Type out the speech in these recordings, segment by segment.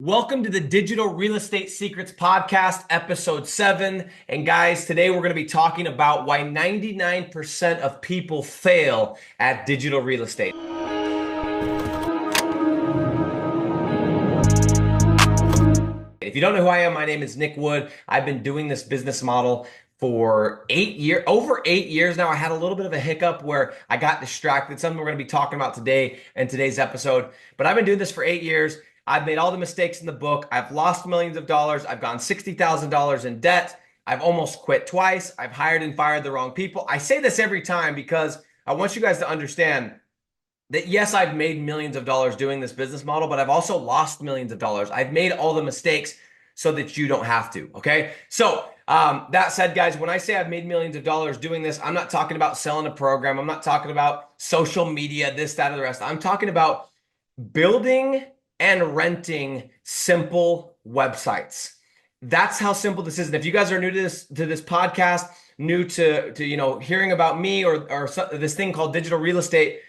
Welcome to the Digital Real Estate Secrets Podcast, episode 7. And guys, today we're going to be talking about why 99% of people fail at digital real estate. If you don't know who I am, my name is Nick Wood. I've been doing this business model for over 8 years now. I had a little bit of a hiccup where I got distracted, something we're going to be talking about today in today's episode. But I've been doing this for 8 years. I've made all the mistakes in the book. I've lost millions of dollars. I've gone $60,000 in debt. I've almost quit twice. I've hired and fired the wrong people. I say this every time because I want you guys to understand that yes, I've made millions of dollars doing this business model, but I've also lost millions of dollars. I've made all the mistakes so that you don't have to, okay? So that said, guys, when I say I've made millions of dollars doing this, I'm not talking about selling a program. I'm not talking about social media, this, that, or the rest. I'm talking about building and renting simple websites. That's how simple this is. And if you guys are new to this podcast, new to hearing about me or this thing called digital real estate,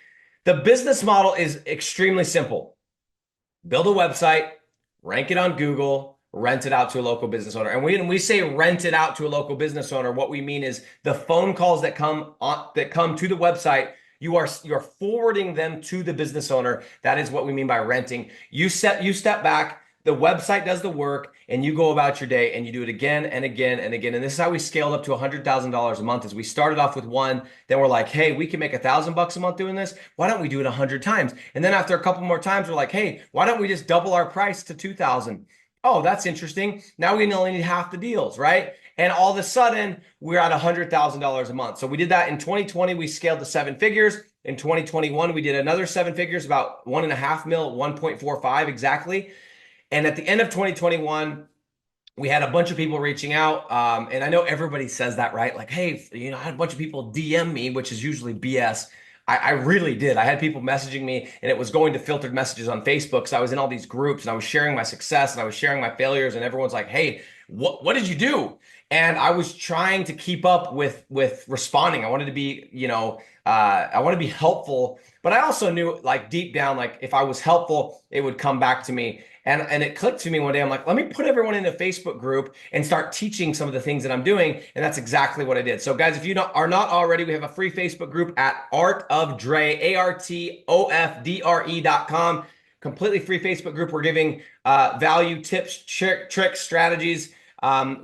the business model is extremely simple. Build a website, rank it on Google, rent it out to a local business owner. And when we say rent it out to a local business owner, what we mean is the phone calls that come to the website, you're forwarding them to the business owner. That is what we mean by renting. You step back, the website does the work, and you go about your day and you do it again and again and again. And this is how we scaled up to $100,000 a month. Is we started off with one, then we're like, hey, we can make $1,000 a month doing this. Why don't we do it 100 times? And then after a couple more times, we're like, hey, why don't we just double our price to 2,000? Oh, that's interesting. Now we only need half the deals, right? And all of a sudden, we're at $100,000 a month. So we did that in 2020. We scaled to 7 figures. In 2021, we did another 7 figures, about 1.5 mil, 1.45 exactly. And at the end of 2021, we had a bunch of people reaching out. And I know everybody says that, right? Like, hey, I had a bunch of people DM me, which is usually BS. I really did. I had people messaging me and it was going to filtered messages on Facebook. So I was in all these groups and I was sharing my success and I was sharing my failures and everyone's like, hey, what did you do? And I was trying to keep up with responding. I wanted to be, I want to be helpful, but I also knew like deep down, like if I was helpful, it would come back to me. And it clicked to me one day. I'm like, let me put everyone in a Facebook group and start teaching some of the things that I'm doing. And that's exactly what I did. So guys, if you are not already, we have a free Facebook group at Art of Dre, ARTOFDRE.com. Completely free Facebook group. We're giving value, tips, tricks, strategies.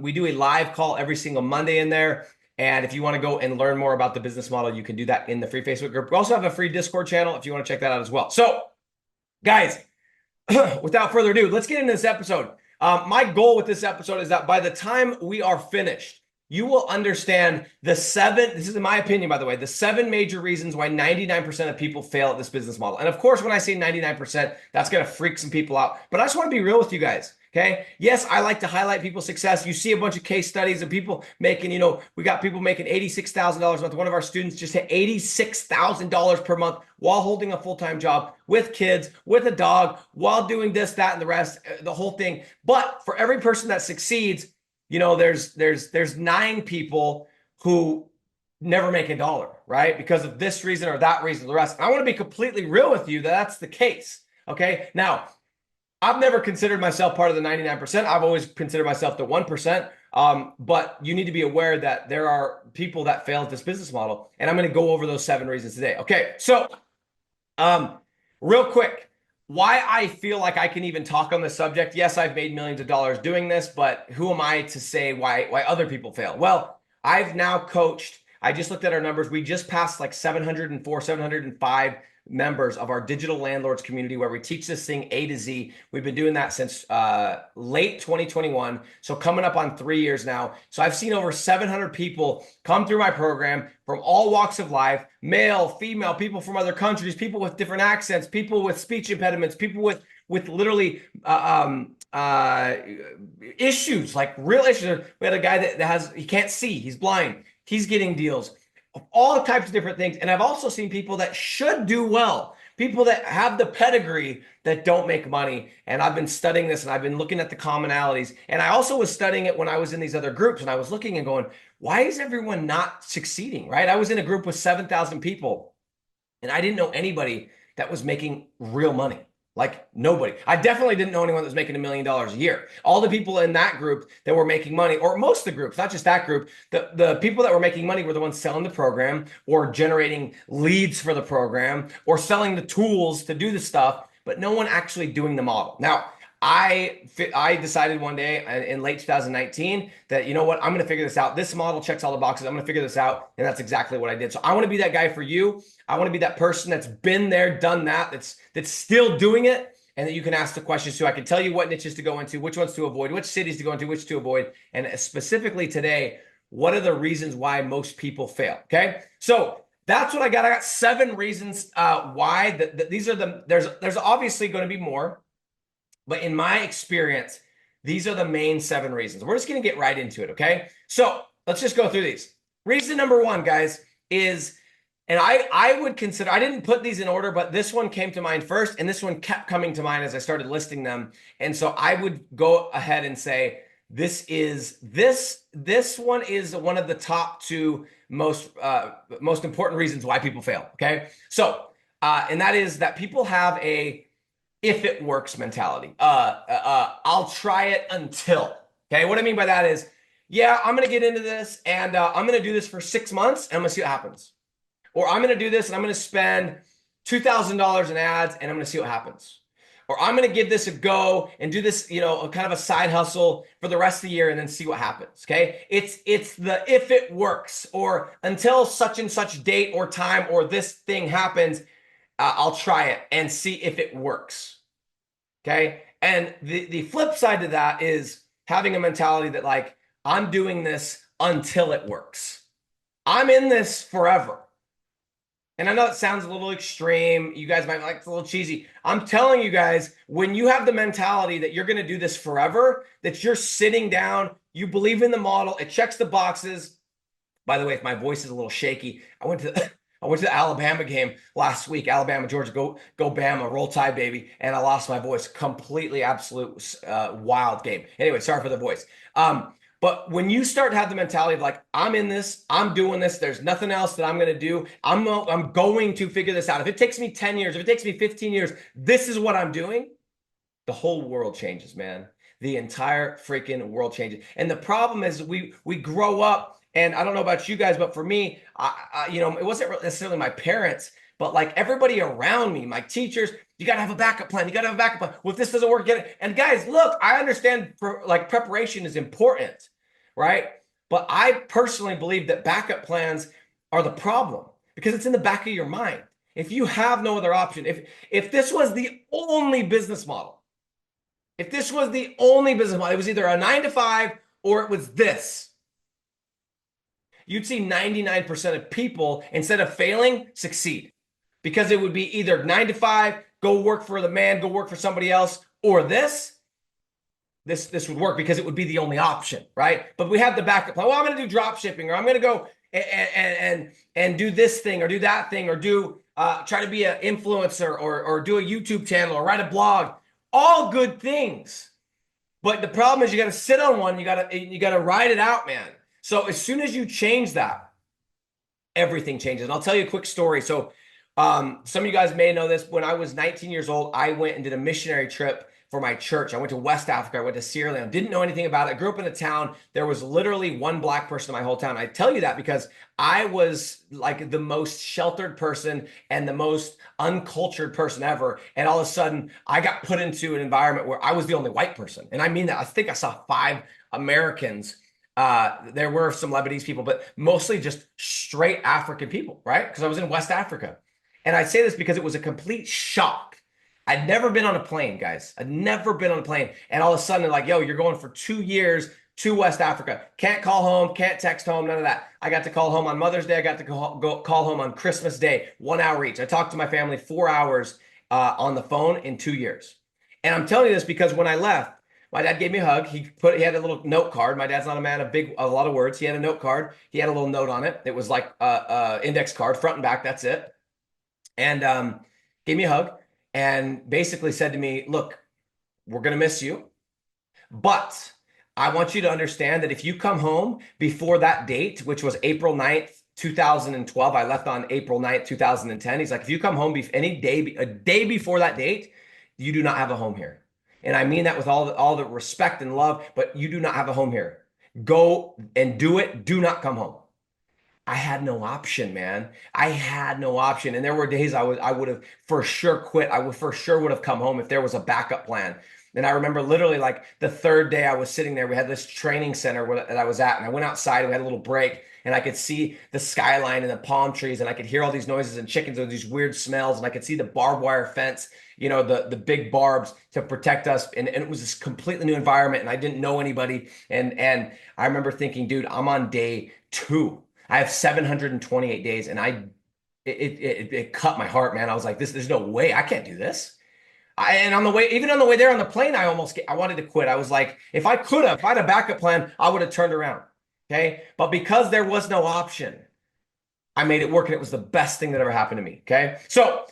We do a live call every single Monday in there. And if you want to go and learn more about the business model, you can do that in the free Facebook group. We also have a free Discord channel if you want to check that out as well. So guys, without further ado, let's get into this episode. My goal with this episode is that by the time we are finished, you will understand this is in my opinion, by the way, the 7 major reasons why 99% of people fail at this business model. And of course, when I say 99%, that's going to freak some people out. But I just want to be real with you guys. Okay. Yes, I like to highlight people's success. You see a bunch of case studies of people making, we got people making $86,000 a month. One of our students just hit $86,000 per month while holding a full-time job with kids, with a dog, while doing this, that, and the rest, the whole thing. But for every person that succeeds, there's 9 people who never make a dollar, right? Because of this reason or that reason, the rest. And I want to be completely real with you that that's the case. Okay. Now, I've never considered myself part of the 99%. I've always considered myself the 1%. But you need to be aware that there are people that fail at this business model. And I'm going to go over those 7 reasons today. Okay. So, real quick, why I feel like I can even talk on this subject. Yes, I've made millions of dollars doing this, but who am I to say why other people fail? Well, I've now coached. I just looked at our numbers. We just passed like 704, 705 members of our digital landlords community where we teach this thing A to Z. We've been doing that since late 2021. So coming up on 3 years now. So I've seen over 700 people come through my program from all walks of life, male, female, people from other countries, people with different accents, people with speech impediments, people with literally issues, like real issues. We had a guy that he can't see, he's blind. He's getting deals. All types of different things. And I've also seen people that should do well, people that have the pedigree that don't make money. And I've been studying this and I've been looking at the commonalities. And I also was studying it when I was in these other groups and I was looking and going, why is everyone not succeeding, right? I was in a group with 7,000 people and I didn't know anybody that was making real money. Like nobody. I definitely didn't know anyone that was making $1 million a year. All the people in that group that were making money, or most of the groups, not just that group, the people that were making money were the ones selling the program or generating leads for the program or selling the tools to do the stuff, but no one actually doing the model. Now, I decided one day in late 2019 that, you know what, I'm going to figure this out. This model checks all the boxes. I'm going to figure this out. And that's exactly what I did. So I want to be that guy for you. I want to be that person that's been there, done that, that's still doing it, and that you can ask the questions to. I can tell you what niches to go into, which ones to avoid, which cities to go into, which to avoid. And specifically today, what are the reasons why most people fail? Okay. So that's what I got. I got 7 reasons why. These are there's obviously going to be more. But in my experience, these are the main 7 reasons. We're just going to get right into it, okay? So let's just go through these. Reason number 1, guys, is, and I would consider, I didn't put these in order, but this one came to mind first, and this one kept coming to mind as I started listing them. And so I would go ahead and say, this one is one of the top 2 most important reasons why people fail, okay? So, and that is that people have a if it works mentality. I'll try it until. Okay, what I mean by that is, yeah, I'm gonna get into this and I'm gonna do this for 6 months and I'm gonna see what happens. Or I'm gonna do this and I'm gonna spend $2,000 in ads and I'm gonna see what happens. Or I'm gonna give this a go and do this, you know, kind of a side hustle for the rest of the year and then see what happens. Okay, it's the if it works, or until such and such date or time or this thing happens. I'll try it and see if it works. Okay. And the flip side to that is having a mentality that, like, I'm doing this until it works. I'm in this forever. And I know it sounds a little extreme. You guys might like it's a little cheesy. I'm telling you guys, when you have the mentality that you're going to do this forever, that you're sitting down, you believe in the model, it checks the boxes. By the way, if my voice is a little shaky, I went to the Alabama game last week. Alabama, Georgia, go Bama, roll tide, baby. And I lost my voice. Completely, absolute wild game. Anyway, sorry for the voice. But when you start to have the mentality of, like, I'm in this, I'm doing this, there's nothing else that I'm going to do. I'm going to figure this out. If it takes me 10 years, if it takes me 15 years, this is what I'm doing. The whole world changes, man. The entire freaking world changes. And the problem is we grow up. And I don't know about you guys, but for me, you know, it wasn't necessarily my parents, but like everybody around me, my teachers, you got to have a backup plan. You got to have a backup plan. Well, if this doesn't work, get it. And guys, look, I understand like preparation is important, right? But I personally believe that backup plans are the problem because it's in the back of your mind. If you have no other option, if this was the only business model, it was either a 9 to 5 or it was this. You'd see 99% of people, instead of failing, succeed. Because it would be either 9 to 5, go work for the man, go work for somebody else, or this would work because it would be the only option, right? But we have the backup plan. Well, I'm going to do drop shipping, or I'm going to go and do this thing or do that thing, or do try to be an influencer, or do a YouTube channel, or write a blog. All good things. But the problem is you got to sit on one. You got to ride it out, man. So as soon as you change that, everything changes. And I'll tell you a quick story. So some of you guys may know this. When I was 19 years old, I went and did a missionary trip for my church. I went to West Africa. I went to Sierra Leone. Didn't know anything about it. I grew up in a town. There was literally one black person in my whole town. I tell you that because I was like the most sheltered person and the most uncultured person ever. And all of a sudden, I got put into an environment where I was the only white person. And I mean that. I think I saw 5 Americans. There were some Lebanese people, but mostly just straight African people, right? Because I was in West Africa. And I say this because it was a complete shock. I'd never been on a plane, guys. I'd never been on a plane. And all of a sudden, they're like, yo, you're going for 2 years to West Africa. Can't call home, can't text home, none of that. I got to call home on Mother's Day. I got to call home on Christmas Day, 1 hour each. I talked to my family 4 hours on the phone in 2 years. And I'm telling you this because when I left, my dad gave me a hug. He had a little note card. My dad's not a man of a lot of words. He had a note card. He had a little note on it. It was like index card, front and back. That's it. And gave me a hug and basically said to me, look, we're going to miss you, but I want you to understand that if you come home before that date, which was April 9th, 2012, I left on April 9th, 2010. He's like, if you come home a day before that date, you do not have a home here. And I mean that with all the respect and love, but you do not have a home here. Go and do it. Do not come home. I had no option, man. I had no option. And there were days I would have for sure quit. I would for sure would have come home if there was a backup plan. And I remember literally like the third day I was sitting there, we had this training center that I was at, and I went outside and we had a little break, and I could see the skyline and the palm trees, and I could hear all these noises and chickens and these weird smells, and I could see the barbed wire fence, the big barbs to protect us. And it was this completely new environment, and I didn't know anybody. And I remember thinking, dude, I'm on day 2. I have 728 days, and it cut my heart, man. I was like, there's no way I can't do this. And even on the way there on the plane, I wanted to quit. I was like, if I had a backup plan, I would have turned around. Okay. But because there was no option, I made it work, and it was the best thing that ever happened to me. Okay. So,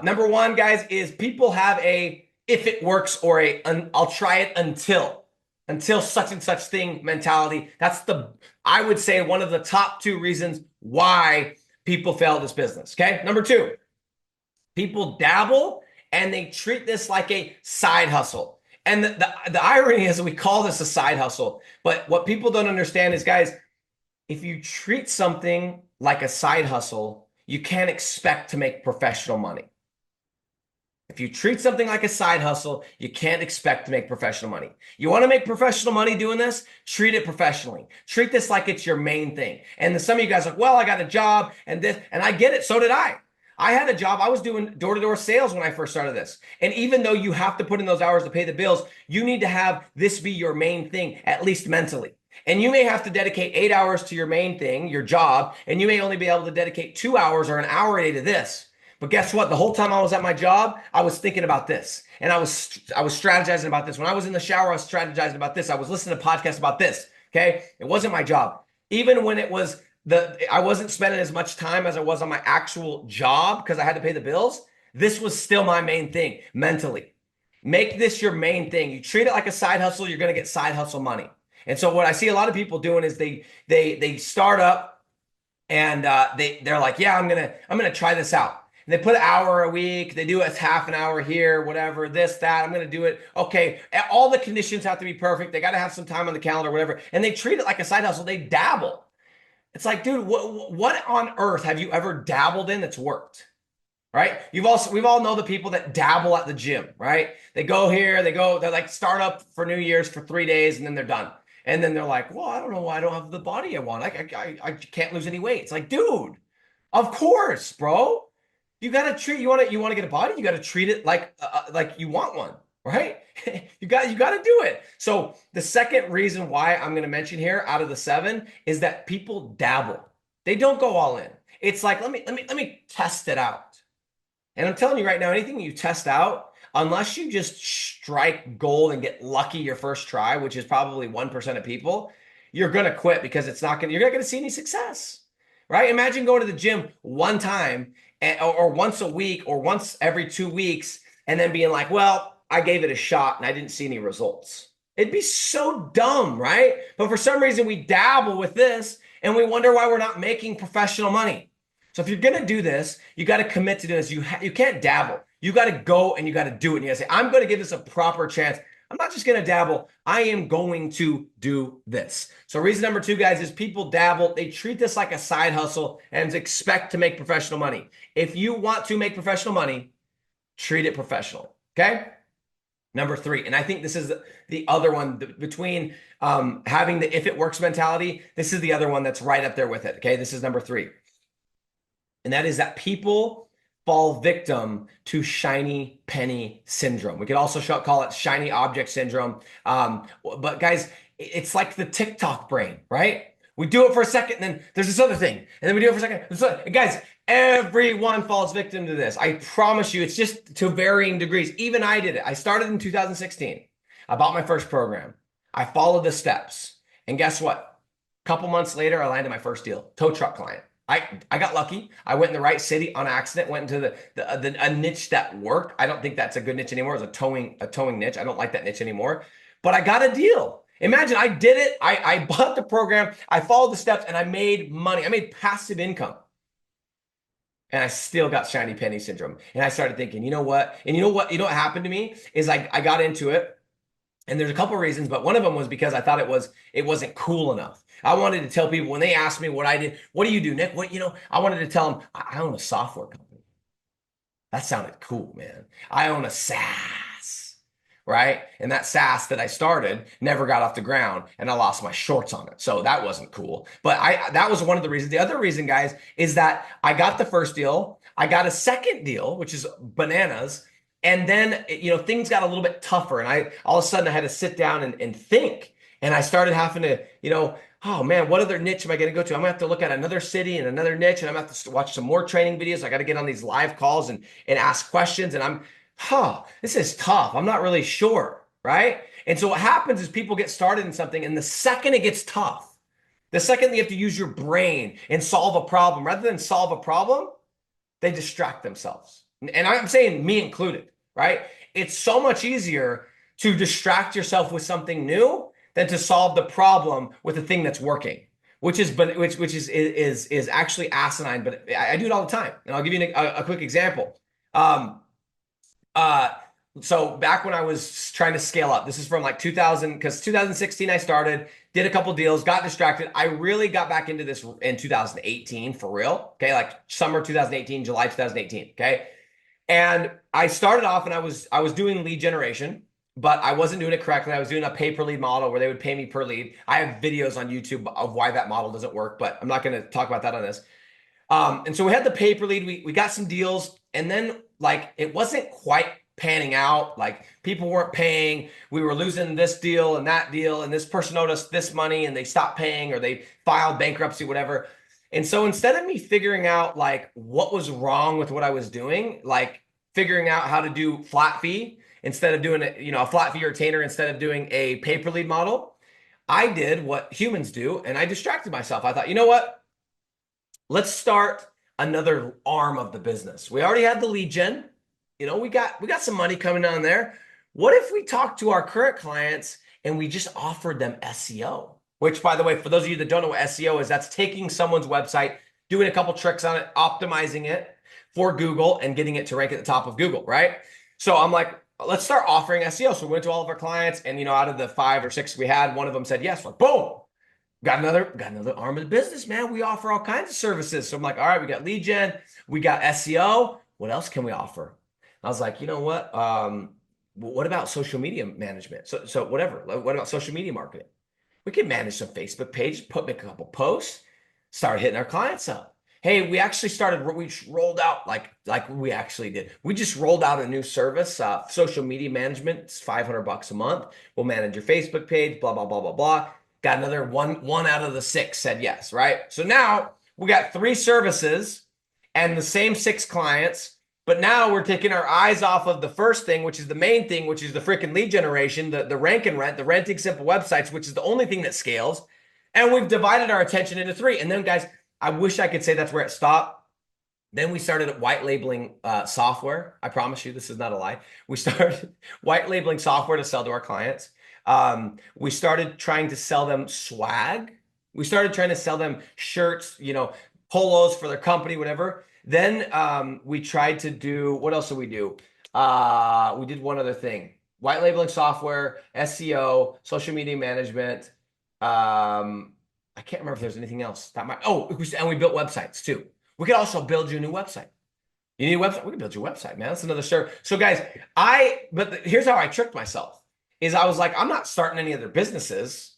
number 1, guys, is people have a, if it works, or I'll try it until such and such thing mentality. That's I would say, one of the top 2 reasons why people fail at this business. Okay. Number 2, people dabble and they treat this like a side hustle. And the irony is we call this a side hustle, but what people don't understand is, guys, if you treat something like a side hustle, you can't expect to make professional money. If you treat something like a side hustle, you can't expect to make professional money. You want to make professional money doing this? Treat it professionally. Treat this like it's your main thing. And some of you guys are like, well, I got a job and this, and I get it. So did I. I had a job. I was doing door-to-door sales when I first started this. And even though you have to put in those hours to pay the bills, you need to have this be your main thing, at least mentally. And you may have to dedicate 8 hours to your main thing, your job, and you may only be able to dedicate 2 hours or an hour a day to this. But guess what? The whole time I was at my job, I was thinking about this. And I was strategizing about this. When I was in the shower, I was strategizing about this. I was listening to podcasts about this. Okay. It wasn't my job. Even when it was I wasn't spending as much time as I was on my actual job because I had to pay the bills. This was still my main thing mentally. Make this your main thing. You treat it like a side hustle, you're going to get side hustle money. And so what I see a lot of people doing is they start up and they're like, yeah, I'm gonna try this out. And they put an hour a week, they do a half an hour here, whatever, this, that, I'm going to do it. Okay. All the conditions have to be perfect. They got to have some time on the calendar, whatever. And they treat it like a side hustle. They dabble. It's like, dude, what on earth have you ever dabbled in that's worked? Right? We've all know the people that dabble at the gym, right? They go here, they're like start up for New Year's for 3 days and then they're done. And then they're like, well, I don't know why I don't have the body I want. I can't lose any weight. It's like, dude, of course, bro. You want to get a body, you got to treat it like you want one, right? you got to do it. So the second reason why I'm going to mention here out of the 7 is that people dabble. They don't go all in. It's like, let me test it out. And I'm telling you right now, anything you test out, unless you just strike gold and get lucky your first try, which is probably 1% of people, you're going to quit because you're not going to see any success, right? Imagine going to the gym one time or once a week or once every 2 weeks and then being like, well, I gave it a shot and I didn't see any results. It'd be so dumb, right? But for some reason we dabble with this and we wonder why we're not making professional money. So if you're going to do this, you got to commit to this. You can't dabble. You got to go and you got to do it. And you got to say, I'm going to give this a proper chance. I'm not just going to dabble. I am going to do this. So reason number 2, guys, is people dabble. They treat this like a side hustle and expect to make professional money. If you want to make professional money, treat it professional. Okay. Number 3, and I think this is the other one between having the if it works mentality. This is the other one that's right up there with it. Okay. This is number 3. And that is that people fall victim to shiny penny syndrome. We could also call it shiny object syndrome. But guys, it's like the TikTok brain, right? We do it for a second, and then there's this other thing. And then we do it for a second. Guys, everyone falls victim to this. I promise you, it's just to varying degrees. Even I did it. I started in 2016. I bought my first program. I followed the steps. And guess what? A couple months later, I landed my first deal, tow truck client. I got lucky. I went in the right city on accident, went into a niche that worked. I don't think that's a good niche anymore. It's a towing niche. I don't like that niche anymore, but I got a deal. Imagine I did it. I bought the program. I followed the steps and I made money. I made passive income. and I still got shiny penny syndrome. And I started thinking, you know what? And you know what happened to me is I got into it, and there's a couple of reasons, but one of them was because I thought it wasn't cool enough. I wanted to tell people when they asked me what I did, what do you do, Nick? I wanted to tell them I own a software company. That sounded cool, man. I own a SaaS, right? And that SaaS that I started never got off the ground, and I lost my shorts on it. So that wasn't cool. But that was one of the reasons. The other reason, guys, is that I got the first deal. I got a second deal, which is bananas. And then, things got a little bit tougher. And all of a sudden I had to sit down and think. And I started having to, oh man, what other niche am I going to go to? I'm gonna have to look at another city and another niche, and I'm gonna have to watch some more training videos. I got to get on these live calls and ask questions. And this is tough. I'm not really sure, right? And so what happens is people get started in something, and the second it gets tough, the second you have to use your brain and solve a problem, rather than solve a problem, they distract themselves. And I'm saying me included, right? It's so much easier to distract yourself with something new than to solve the problem with the thing that's working, which is actually asinine. But I do it all the time, and I'll give you a quick example. So back when I was trying to scale up, this is from like 2000, because 2016 I started, did a couple deals, got distracted. I really got back into this in 2018 for real. Okay, like summer 2018, July 2018. Okay, and I started off and I was doing lead generation, but I wasn't doing it correctly. I was doing a pay per lead model where they would pay me per lead. I have videos on YouTube of why that model doesn't work, but I'm not going to talk about that on this. And so we had the pay per lead. We got some deals, and then like it wasn't quite panning out. Like people weren't paying. We were losing this deal, and this person owed us this money, and they stopped paying, or they filed bankruptcy, whatever. And so instead of me figuring out like what was wrong with what I was doing, like figuring out how to do flat fee instead of doing a flat fee or retainer instead of doing a pay per lead model, I did what humans do, and I distracted myself. I thought, you know what? Let's start another arm of the business. We already had the lead gen. We got some money coming down there. What if we talk to our current clients and we just offered them SEO? Which, by the way, for those of you that don't know what SEO is, that's taking someone's website, doing a couple tricks on it, optimizing it for Google, and getting it to rank at the top of Google, right? So I'm like, let's start offering SEO. So we went to all of our clients, and out of the 5 or 6 we had, one of them said yes. Like, boom, got another arm of the business, man. We offer all kinds of services. So I'm like, all right, we got lead gen, we got SEO. What else can we offer? I was like, you know what? What about social media management? So whatever. What about social media marketing? We can manage some Facebook pages, make a couple posts, start hitting our clients up. Hey, we rolled out we actually did. We just rolled out a new service, social media management. It's $500 a month. We'll manage your Facebook page, blah, blah, blah, blah, blah. Got another one out of the 6 said yes, right? So now we got 3 services and the same 6 clients. But now we're taking our eyes off of the first thing, which is the main thing, which is the freaking lead generation, the rank and rent, the renting simple websites, which is the only thing that scales. And we've divided our attention into 3. And then, guys, I wish I could say that's where it stopped. Then we started white labeling software. I promise you, this is not a lie. We started white labeling software to sell to our clients. We started trying to sell them swag. We started trying to sell them shirts, polos for their company, whatever. Then we tried to do, what else did we do? We did one other thing. White labeling software, SEO, social media management. I can't remember if there's anything else. And we built websites too. We could also build you a new website. You need a website? We can build you a website, man. That's another service. So guys, here's how I tricked myself. Is I was like, I'm not starting any other businesses.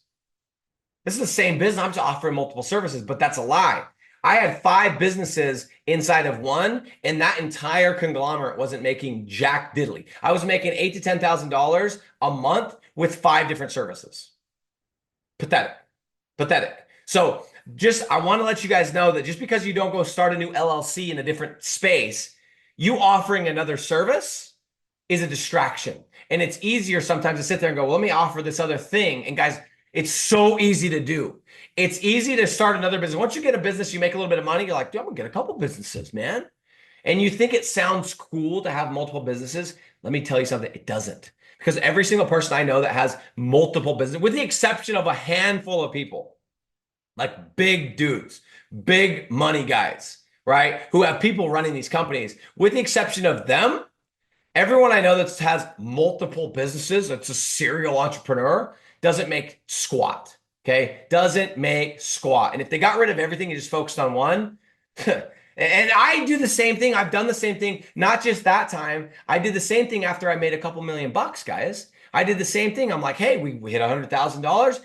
This is the same business. I'm just offering multiple services, but that's a lie. I had 5 businesses inside of one, and that entire conglomerate wasn't making jack diddly. I was making $8,000 to $10,000 a month with 5 different services. Pathetic. So I want to let you guys know that just because you don't go start a new LLC in a different space, you offering another service is a distraction. And it's easier sometimes to sit there and go, well, let me offer this other thing. And guys, it's so easy to do. It's easy to start another business. Once you get a business, you make a little bit of money. You're like, dude, I'm gonna get a couple businesses, man. And you think it sounds cool to have multiple businesses. Let me tell you something, it doesn't. Because every single person I know that has multiple businesses, with the exception of a handful of people, like big dudes, big money guys, right? Who have people running these companies. With the exception of them, everyone I know that has multiple businesses, that's a serial entrepreneur, doesn't make squat. Okay. Doesn't make squat. And if they got rid of everything and just focused on one, and I do the same thing. I've done the same thing, not just that time. I did the same thing after I made a couple $1,000,000, guys. I did the same thing. I'm like, hey, we hit $100,000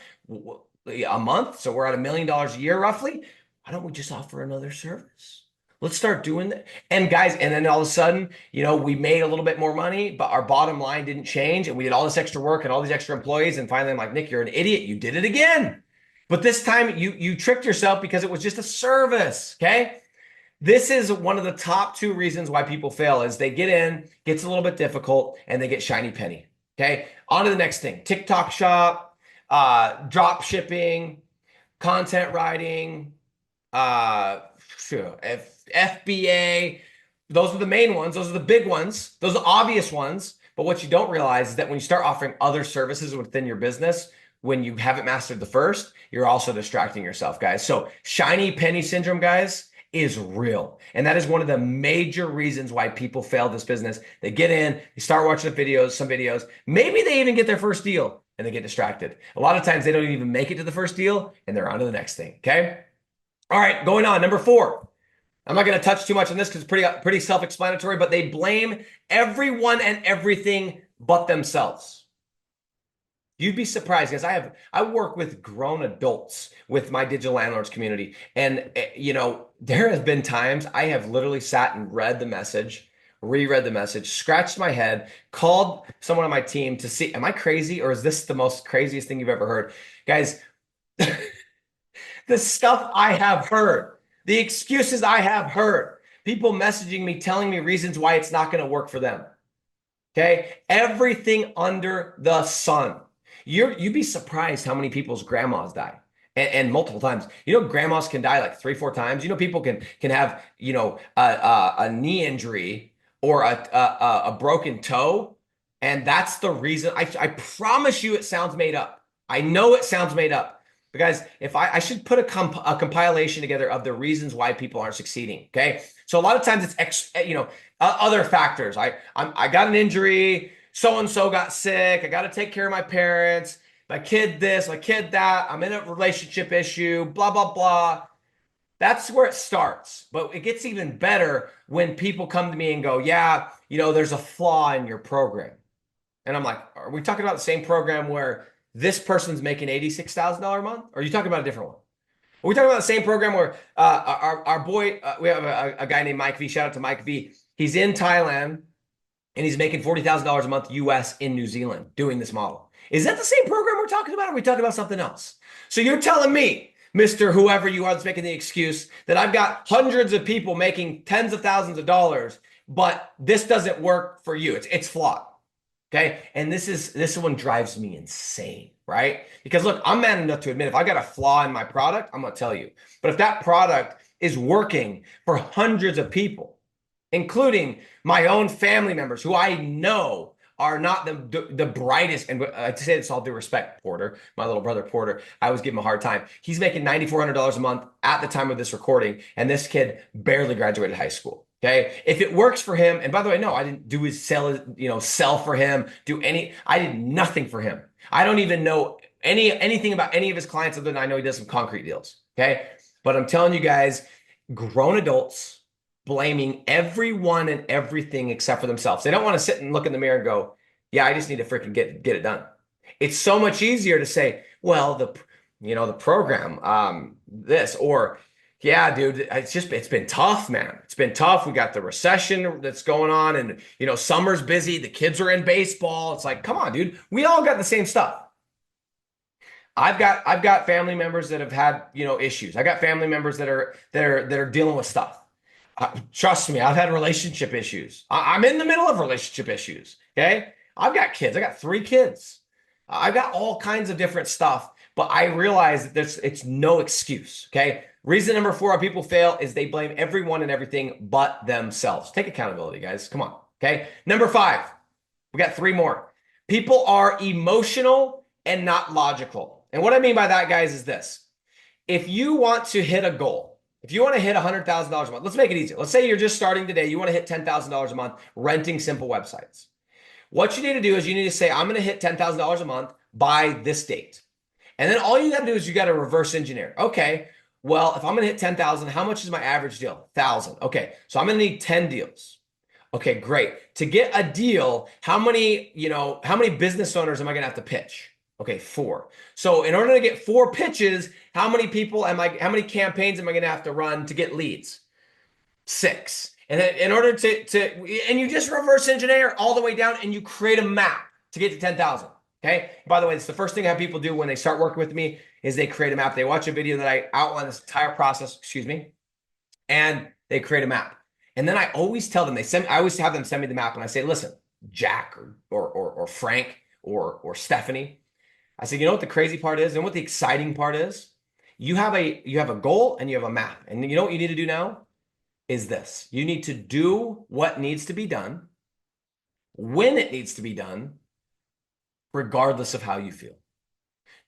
a month. So we're at $1,000,000 a year roughly. Why don't we just offer another service? Let's start doing that. And guys, and then all of a sudden, we made a little bit more money, but our bottom line didn't change. And we did all this extra work and all these extra employees. And finally, I'm like, Nick, you're an idiot. You did it again. But this time you tricked yourself because it was just a service. Okay. This is one of the top two reasons why people fail is they get in, gets a little bit difficult, and they get shiny penny. Okay. On to the next thing. TikTok shop, drop shipping, content writing, FBA. Those are the main ones. Those are the big ones. Those are the obvious ones. But what you don't realize is that when you start offering other services within your business, when you haven't mastered the first, you're also distracting yourself, guys. So shiny penny syndrome, guys, is real. And that is one of the major reasons why people fail this business. They get in, they start watching the videos, some videos, maybe they even get their first deal and they get distracted. A lot of times they don't even make it to the first deal and they're on to the next thing. Okay. All right, going on. Number 4. I'm not going to touch too much on this because it's pretty self-explanatory, but they blame everyone and everything but themselves. You'd be surprised because I work with grown adults with my digital landlords community. And there have been times I have literally sat and read the message, reread the message, scratched my head, called someone on my team to see, am I crazy or is this the most craziest thing you've ever heard? Guys, the stuff I have heard, the excuses I have heard, people messaging me, telling me reasons why it's not going to work for them. Okay. Everything under the sun. You'd be surprised how many people's grandmas die. And multiple times. Grandmas can die like 3-4 times. People can have, a knee injury or a broken toe. And that's the reason. I promise you it sounds made up. I know it sounds made up. But guys, if I should put a compilation together of the reasons why people aren't succeeding. Okay. So a lot of times it's, other factors. I got an injury. So-and-so got sick. I got to take care of my parents. My kid this, my kid that. I'm in a relationship issue, blah, blah, blah. That's where it starts. But it gets even better when people come to me and go, yeah, there's a flaw in your program. And I'm like, are we talking about the same program where this person's making $86,000 a month? Or are you talking about a different one? Are we talking about the same program where our boy, we have a guy named Mike V. Shout out to Mike V. He's in Thailand. And he's making $40,000 a month US in New Zealand doing this model. Is that the same program we're talking about? Or are we talking about something else? So you're telling me, Mr. Whoever you are that's making the excuse, that I've got hundreds of people making tens of thousands of dollars, but this doesn't work for you. It's flawed. Okay. And this one drives me insane, right? Because look, I'm man enough to admit if I got a flaw in my product, I'm going to tell you. But if that product is working for hundreds of people, including my own family members who I know are not the brightest. And I say this all due respect, Porter, my little brother Porter, I always give him a hard time. He's making $9,400 a month at the time of this recording. And this kid barely graduated high school. Okay. If it works for him, and by the way, no, I didn't do his sell for him, I did nothing for him. I don't even know anything about any of his clients other than I know he does some concrete deals. Okay. But I'm telling you guys, grown adults blaming everyone and everything except for themselves. They don't want to sit and look in the mirror and go, yeah, I just need to freaking get it done. It's so much easier to say, well, the program, this, or yeah, dude, it's been tough, man. It's been tough. We got the recession that's going on and, summer's busy. The kids are in baseball. It's like, come on, dude. We all got the same stuff. I've got family members that have had, issues. I got family members that are dealing with stuff. Trust me, I've had relationship issues. I'm in the middle of relationship issues. Okay. I've got kids. I got 3 kids. I've got all kinds of different stuff, but I realize that it's no excuse. Okay. Reason number 4 why people fail is they blame everyone and everything but themselves. Take accountability, guys. Come on. Okay. Number 5, we got 3 more. People are emotional and not logical. And what I mean by that, guys, is this. If you want to hit a goal, If you want to hit $100,000 a month, let's make it easy. Let's say you're just starting today. You want to hit $10,000 a month renting simple websites. What you need to do is you need to say, I'm going to hit $10,000 a month by this date. And then all you got to do is you got to reverse engineer. Okay, well, if I'm going to hit 10,000, how much is my average deal? 1,000. Okay, so I'm going to need 10 deals. Okay, great. To get a deal, how many business owners am I going to have to pitch? Okay, 4. So in order to get 4 pitches, how many campaigns am I going to have to run to get leads? 6. And then in order and you just reverse engineer all the way down and you create a map to get to 10,000. Okay. By the way, it's the first thing I have people do when they start working with me is they create a map. They watch a video that I outline this entire process, and they create a map. And then I always tell them, I always have them send me the map and I say, listen, Jack or Frank or Stephanie, I said, you know what the crazy part is and what the exciting part is? You have a goal and you have a map. And you know what you need to do now is this. You need to do what needs to be done, when it needs to be done, regardless of how you feel.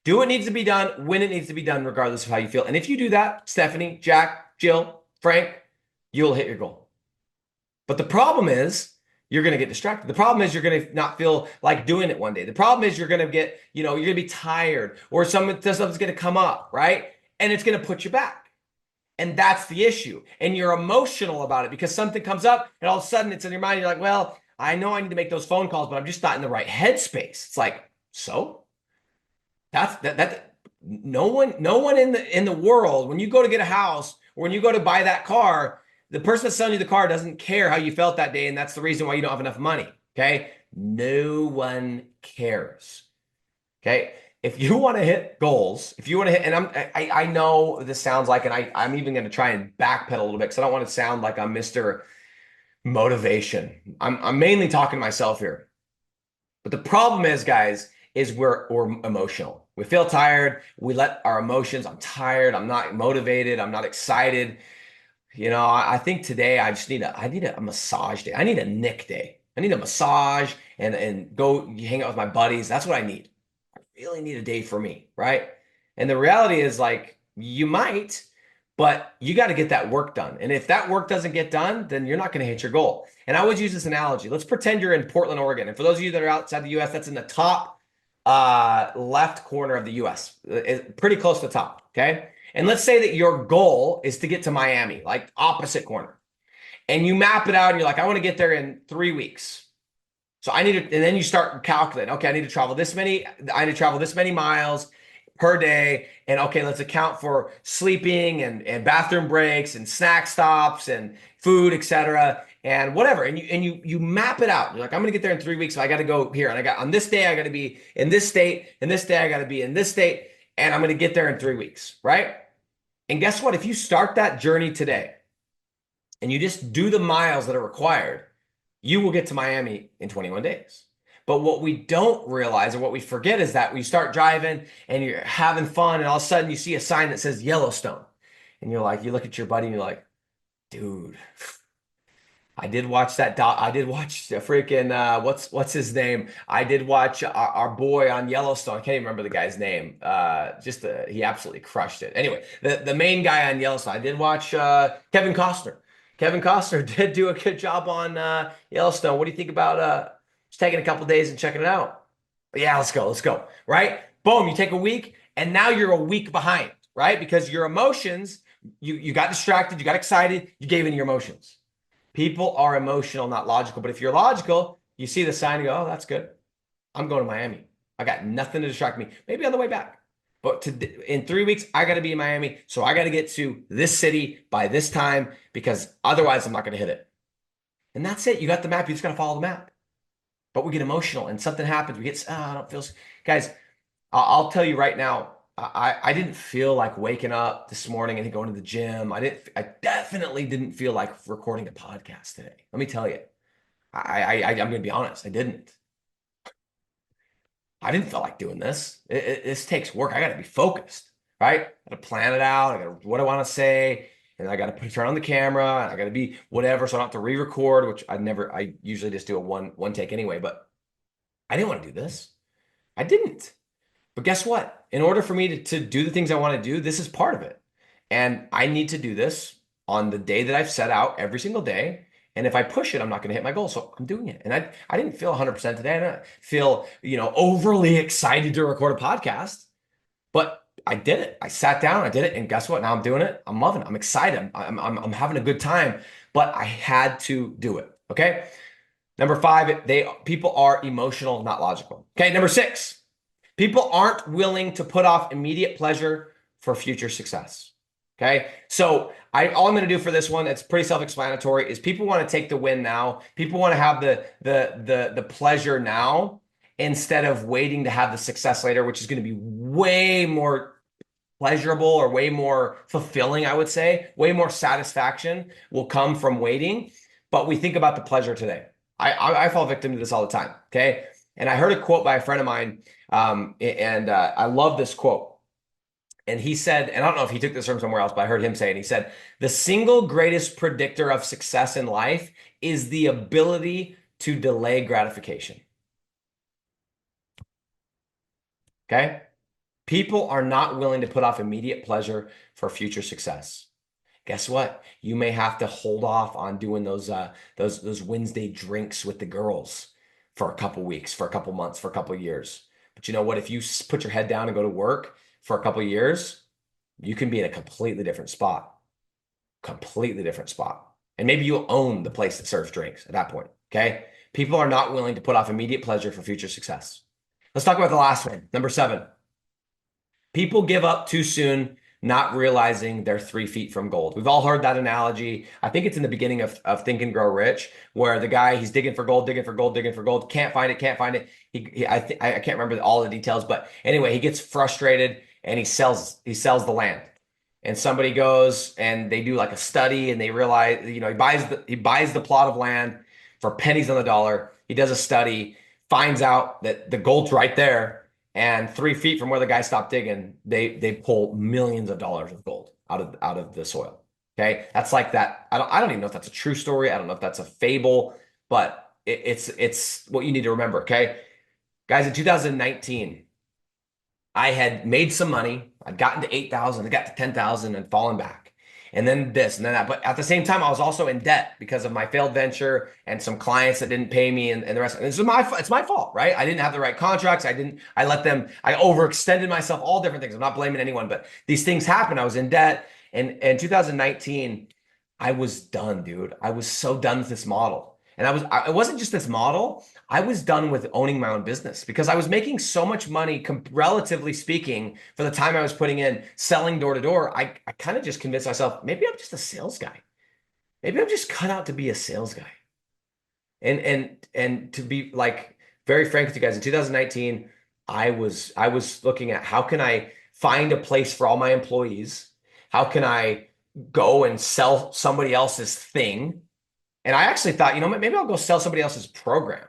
Do what needs to be done, when it needs to be done, regardless of how you feel. And if you do that, Stephanie, Jack, Jill, Frank, you'll hit your goal. But the problem is you're going to get distracted. The problem is you're going to not feel like doing it one day. The problem is you're going to get, you're going to be tired or something's going to come up, right? And it's going to put you back. And that's the issue. And you're emotional about it because something comes up and all of a sudden it's in your mind. You're like, well, I know I need to make those phone calls, but I'm just not in the right headspace. It's like, so that no one in the world, when you go to get a house or when you go to buy that car, the person that's selling you the car doesn't care how you felt that day. And that's the reason why you don't have enough money. Okay. No one cares. Okay. If you want to hit goals, if you want to hit, and I know this sounds like, and I'm even going to try and backpedal a little bit because I don't want to sound like I'm Mr. Motivation. I'm mainly talking to myself here. But the problem is, guys, is we're emotional. We feel tired. We let our emotions, I'm tired. I'm not motivated. I'm not excited. I think today I need a massage day. I need a Nick day. I need a massage and go hang out with my buddies. That's what I need. I really need a day for me, right? And the reality is like you might, but you got to get that work done. And if that work doesn't get done, then you're not going to hit your goal. And I always use this analogy. Let's pretend you're in Portland, Oregon. And for those of you that are outside the US, that's in the top left corner of the US, pretty close to the top. Okay. And let's say that your goal is to get to Miami, like opposite corner. And you map it out and you're like, I want to get there in 3 weeks. So I need to, and then you start calculating, okay, I need to travel this many miles per day. And okay, let's account for sleeping and bathroom breaks and snack stops and food, etc. and whatever. And you map it out. You're like, I'm gonna get there in 3 weeks. So I gotta go here. And on this day, I gotta be in this state, and this day I gotta be in this state, and I'm gonna get there in 3 weeks, right? And guess what? If you start that journey today and you just do the miles that are required, you will get to Miami in 21 days. But what we don't realize or what we forget is that we start driving and you're having fun and all of a sudden you see a sign that says Yellowstone. And you're like, you look at your buddy and you're like, dude, I did watch that I did watch the freaking what's his name? I did watch our boy on Yellowstone. I can't even remember the guy's name. He absolutely crushed it. Anyway, the main guy on Yellowstone. I did watch Kevin Costner. Kevin Costner did do a good job on Yellowstone. What do you think about just taking a couple days and checking it out? But yeah, let's go. Right? Boom, you take a week and now you're a week behind, right? Because your emotions, you got distracted, you got excited, you gave in your emotions. People are emotional, not logical. But if you're logical, you see the sign and go, oh, that's good. I'm going to Miami. I got nothing to distract me. Maybe on the way back. But in 3 weeks, I got to be in Miami. So I got to get to this city by this time because otherwise I'm not going to hit it. And that's it. You got the map. You just got to follow the map. But we get emotional and something happens. We get, I don't feel, guys, I'll tell you right now, I didn't feel like waking up this morning and going to the gym. I definitely didn't feel like recording a podcast today. Let me tell you, I'm going to be honest. I didn't feel like doing this. This takes work. I got to be focused, right? I got to plan it out. I got to, what I want to say. And I got to turn on the camera. I got to be whatever. So I don't have to re-record, which I usually just do a one take anyway, but I didn't want to do this. I didn't. But guess what? In order for me to do the things I want to do, this is part of it. And I need to do this on the day that I've set out every single day. And if I push it, I'm not going to hit my goal. So I'm doing it. And I didn't feel 100% today. I didn't feel, overly excited to record a podcast, but I did it. I sat down, I did it. And guess what? Now I'm doing it. I'm loving it. I'm excited. I'm having a good time, but I had to do it. Okay. Number five, people are emotional, not logical. Okay. Number six, people aren't willing to put off immediate pleasure for future success. Okay. So all I'm going to do for this one, it's pretty self-explanatory, is people want to take the win now. People want to have the pleasure now instead of waiting to have the success later, which is going to be way more pleasurable or way more fulfilling, I would say. Way more satisfaction will come from waiting. But we think about the pleasure today. I fall victim to this all the time. Okay. And I heard a quote by a friend of mine, and I love this quote. And he said, and I don't know if he took this from somewhere else, but I heard him say it. He said, the single greatest predictor of success in life is the ability to delay gratification. Okay? People are not willing to put off immediate pleasure for future success. Guess what? You may have to hold off on doing those Wednesday drinks with the girls for a couple weeks, for a couple months, for a couple years. But you know what? If you put your head down and go to work for a couple years, you can be in a completely different spot. Completely different spot. And maybe you'll own the place that serves drinks at that point. Okay? People are not willing to put off immediate pleasure for future success. Let's talk about the last one. Number 7. People give up too soon, not realizing they're 3 feet from gold. We've all heard that analogy. I think it's in the beginning of Think and Grow Rich, where the guy, he's digging for gold, digging for gold, digging for gold, can't find it, can't find it. I can't remember all the details, but anyway, he gets frustrated and he sells the land. And somebody goes and they do like a study and they realize, he buys the plot of land for pennies on the dollar. He does a study, finds out that the gold's right there. And 3 feet from where the guy stopped digging, they pull millions of dollars of gold out of the soil. Okay, that's like that. I don't even know if that's a true story. I don't know if that's a fable, but it's what you need to remember. Okay, guys, in 2019, I had made some money. I'd gotten to 8,000, I got to 10,000 and fallen back. And then this and then that. But at the same time, I was also in debt because of my failed venture and some clients that didn't pay me and the rest. And it's my fault, right? I didn't have the right contracts. I overextended myself, all different things. I'm not blaming anyone, but these things happen. I was in debt. And in 2019, I was done, dude. I was so done with this model. And it wasn't just this model. I was done with owning my own business because I was making so much money, relatively speaking, for the time I was putting in selling door to door. I kind of just convinced myself, maybe I'm just a sales guy. Maybe I'm just cut out to be a sales guy. And to be like very frank with you guys, in 2019, I was looking at how can I find a place for all my employees? How can I go and sell somebody else's thing? And I actually thought, maybe I'll go sell somebody else's program.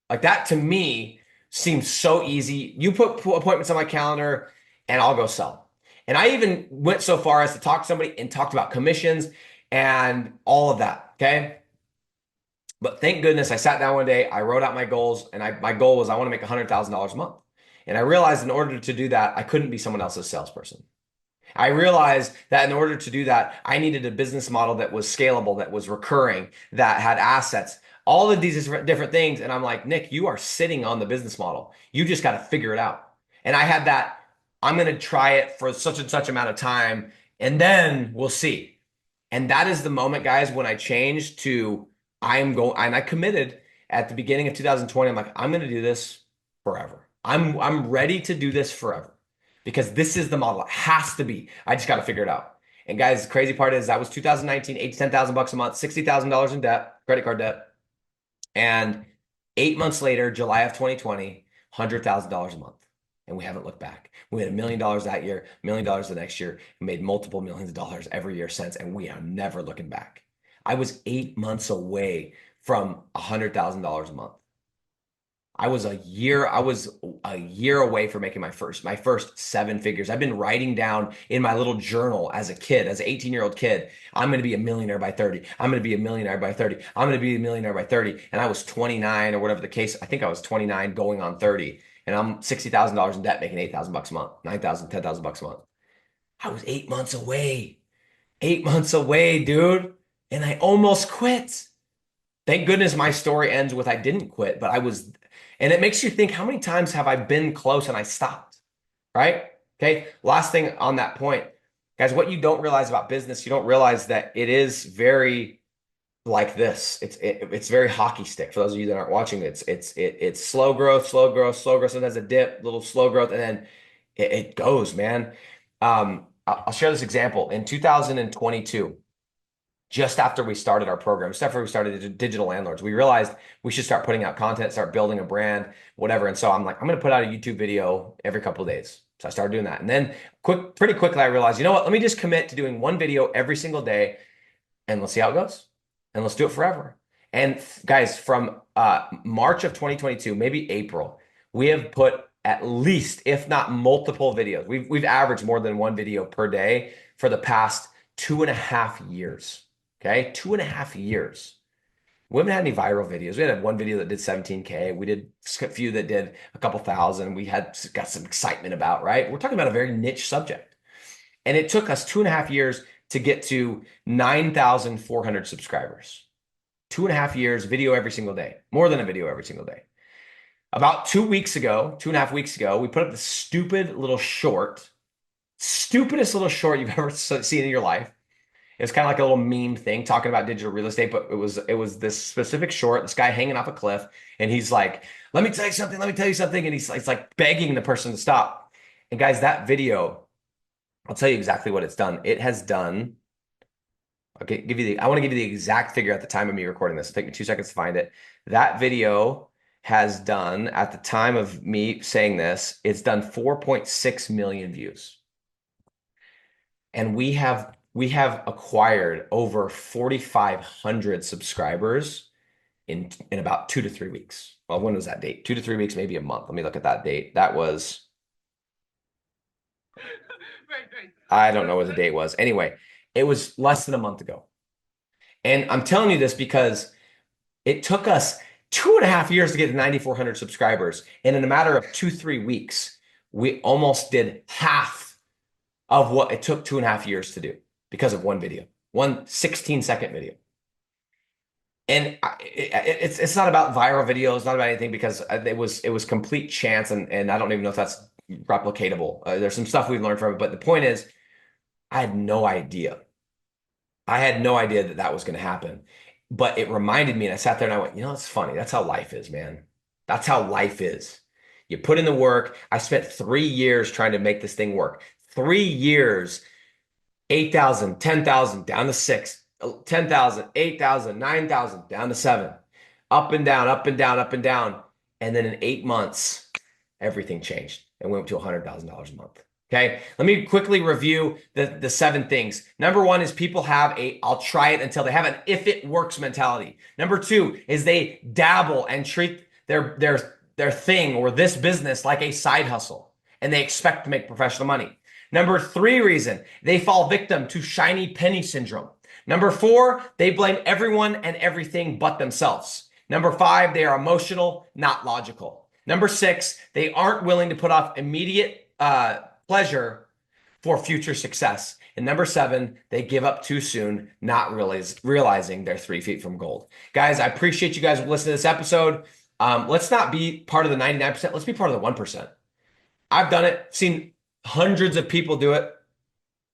Like that to me seems so easy. You put appointments on my calendar and I'll go sell. And I even went so far as to talk to somebody and talked about commissions and all of that. Okay. But thank goodness I sat down one day, I wrote out my goals, and my goal was I want to make $100,000 a month. And I realized in order to do that, I couldn't be someone else's salesperson. I realized that in order to do that, I needed a business model that was scalable, that was recurring, that had assets, all of these different things. And I'm like, Nick, you are sitting on the business model. You just got to figure it out. And I had that, I'm going to try it for such and such amount of time, and then we'll see. And that is the moment, guys, when I changed to and I committed at the beginning of 2020. I'm like, I'm going to do this forever. I'm ready to do this forever. Because this is the model. It has to be. I just got to figure it out. And guys, the crazy part is that was 2019, 8 to 10,000 bucks a month, $60,000 in debt, credit card debt. And 8 months later, July of 2020, $100,000 a month. And we haven't looked back. We had $1 million that year, $1 million the next year, and made multiple millions of dollars every year since. And we are never looking back. I was 8 months away from $100,000 a month. I was a year away from making my first 7 figures. I've been writing down in my little journal as a kid, as an 18-year-old kid, I'm going to be a millionaire by 30. I'm going to be a millionaire by 30. I'm going to be a millionaire by 30. And I was 29 or whatever the case. I think I was 29 going on 30. And I'm $60,000 in debt, making 8,000 bucks a month, 9,000, 10,000 bucks a month. I was 8 months away. 8 months away, dude. And I almost quit. Thank goodness my story ends with I didn't quit, but I was, and it makes you think, how many times have I been close and I stopped, right? Okay. Last thing on that point, guys, what you don't realize about business, you don't realize that it is very like this. It's very hockey stick. For those of you that aren't watching, it's slow growth, slow growth, slow growth. Sometimes a dip, little slow growth, and then it goes, man. I'll share this example. In 2022, just after we started our program, just after we started Digital Landlords, we realized we should start putting out content, start building a brand, whatever. And so I'm like, I'm going to put out a YouTube video every couple of days. So I started doing that. And then pretty quickly, I realized, you know what? Let me just commit to doing one video every single day and let's see how it goes. And let's do it forever. And guys, from March of 2022, maybe April, we have put at least, if not multiple videos. We've averaged more than one video per day for the past 2.5 years. Okay, 2.5 years. We haven't had any viral videos. We had one video that did 17K. We did a few that did a couple thousand. We got some excitement about, right? We're talking about a very niche subject. And it took us 2.5 years to get to 9,400 subscribers. 2.5 years, video every single day, more than a video every single day. About 2 weeks ago, 2.5 weeks ago, we put up the stupid little short, stupidest little short you've ever seen in your life. It was kind of like a little meme thing talking about digital real estate, but it was this specific short, this guy hanging off a cliff, and he's like, let me tell you something, let me tell you something. And he's like begging the person to stop. And guys, that video, I'll tell you exactly what it's done. It has done, okay, I want to give you the exact figure at the time of me recording this. It'll take me 2 seconds to find it. That video has done, at the time of me saying this, it's done 4.6 million views. And we have acquired over 4,500 subscribers in about 2 to 3 weeks. Well, when was that date? 2 to 3 weeks, maybe a month. Let me look at that date. That was, I don't know what the date was. Anyway, it was less than a month ago. And I'm telling you this because it took us 2.5 years to get to 9,400 subscribers. And in a matter of 2, 3 weeks, we almost did half of what it took 2.5 years to do because of one video, one 16-second video. And it's not about viral videos, not about anything, because it was complete chance, and I don't even know if that's replicatable. There's some stuff we've learned from it, but the point is, I had no idea. I had no idea that was going to happen, but it reminded me, and I sat there and I went, you know, it's funny. That's how life is, man. That's how life is. You put in the work. I spent 3 years trying to make this thing work. 3 years, 8,000, 10,000, down to 6, 10,000, 8,000, 9,000, down to 7, up and down, up and down, up and down. And then in 8 months, everything changed and went to $100,000 a month. Okay. Let me quickly review the 7 things. Number 1 is people have I'll try it until they have an if it works mentality. Number 2 is they dabble and treat their thing or this business like a side hustle, and they expect to make professional money. Number 3 reason, they fall victim to shiny penny syndrome. Number 4, they blame everyone and everything but themselves. Number 5, they are emotional, not logical. Number 6, they aren't willing to put off immediate pleasure for future success. And number 7, they give up too soon, not realizing they're 3 feet from gold. Guys, I appreciate you guys listening to this episode. Let's not be part of the 99%. Let's be part of the 1%. I've done it, seen hundreds of people do it.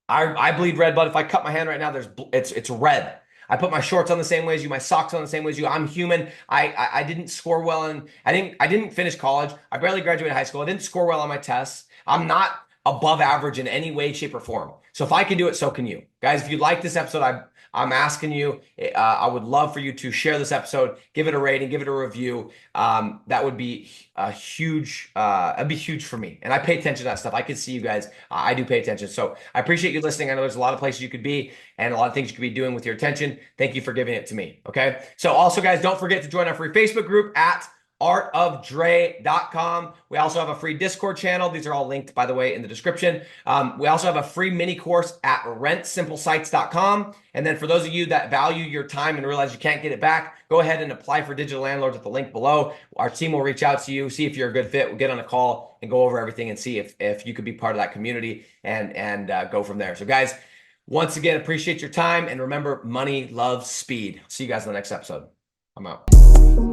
I bleed red blood. If I cut my hand right now, it's red. I put my shorts on the same way as you, my socks on the same way as you. I'm human. I didn't score well, and I didn't finish college. I barely graduated high school. I didn't score well on my tests. I'm not above average in any way, shape, or form. So if I can do it, so can you. Guys, if you like this episode, I'm asking you, I would love for you to share this episode, give it a rating, give it a review. That would be a huge, that'd be huge for me. And I pay attention to that stuff. I can see you guys. I do pay attention. So I appreciate you listening. I know there's a lot of places you could be and a lot of things you could be doing with your attention. Thank you for giving it to me. Okay. So also, guys, don't forget to join our free Facebook group at artofdre.com. We also have a free Discord channel. These are all linked, by the way, in the description. We also have a free mini course at rentsimplesites.com. And then for those of you that value your time and realize you can't get it back, go ahead and apply for digital landlords at the link below. Our team will reach out to you, see if you're a good fit. We'll get on a call and go over everything and see if you could be part of that community and go from there. So guys, once again, appreciate your time. And remember, money loves speed. See you guys in the next episode. I'm out.